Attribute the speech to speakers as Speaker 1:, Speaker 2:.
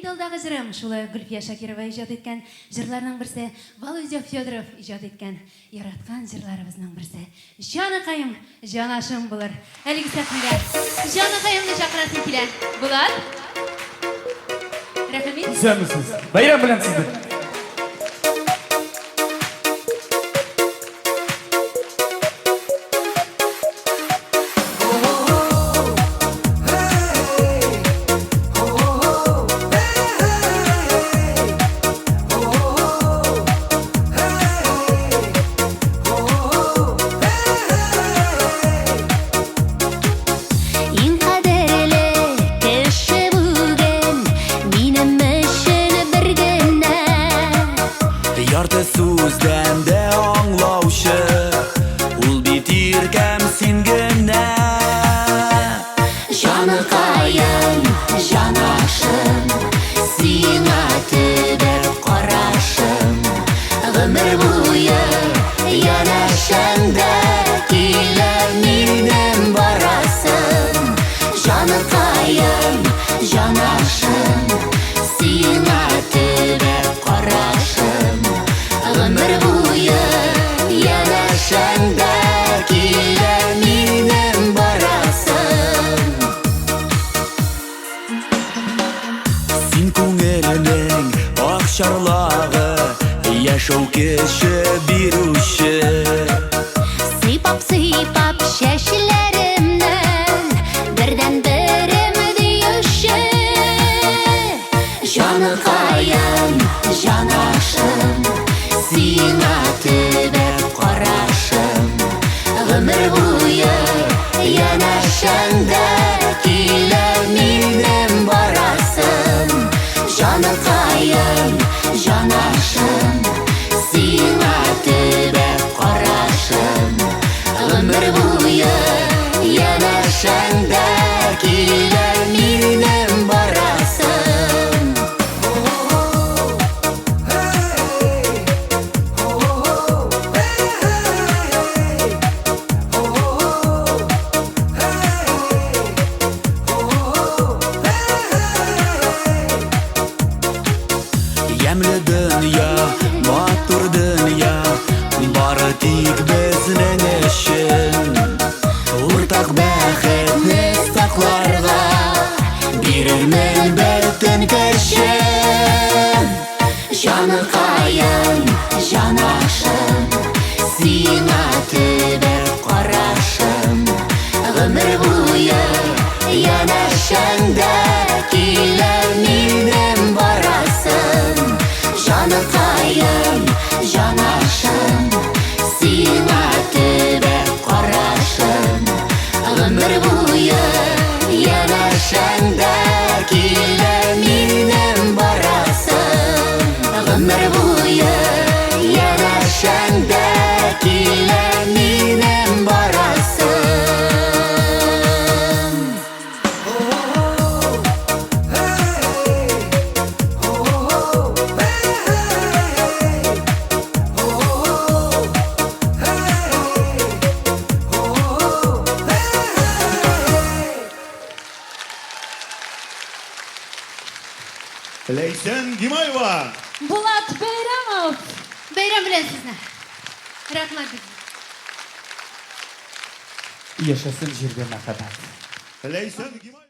Speaker 1: тылдагы җырым шулай Гөлфия Шакирова иҗат иткән җырларның берсе, Володя Федоров иҗат иткән яраткан җырларыбызның берсе. Җаныкаем, җанашым булыр. Әлеге сәхнәгә җаныкаемны чакырасым килә. Булат. Рәхмәт.
Speaker 2: Исәнмесез. Байрам белән сезне.
Speaker 3: Ярты сүздән дә аңлаучы, ул бит иркәм син генә.
Speaker 4: Җаныкаем, җанашым, сиңа төбәп карашым, гомер буе янәшәңдә килер минем барасым. Җаныкаем, җанашым, сиңа төбәп карашым, гомер буе янәшәңдә килер минем барасым.
Speaker 3: Син күңеленең ак чарлагы, яшәү кеше бирүче.
Speaker 4: Сыйпап чәчләремнән бердән берем диюче. Җаныкаем, җанашым, сиңа төбәп карашым, гомер буе янәшәңдә килер минем барасым. Җаныкаем, җанашым, сиңа төбәп карашым, гомер буе янәшәңдә килер минем барасым.
Speaker 3: Ямлы дөнья, матур дөнья, бары тик безнең өчен. Уртак бәхетне сакларга бирермен бөтен көчем. Җаныкаем, җанашым, сиңа төбәп карашым, гомер буе янәшәңдә килер минем барасым. Җаныкаем, җанашым, сиңа төбәп карашым, гомер буе янәшәңдә килер минем барасым. Гомер буе янәшәңдә килер минем барасым.
Speaker 2: Ләйсән Гимаева.
Speaker 1: Булат Бәйрәмов. Бәйрәм белән сезне. Рәхмәт.
Speaker 2: Яшәсен җиргә мәхәббәт.
Speaker 5: Ләйсән Гимаева.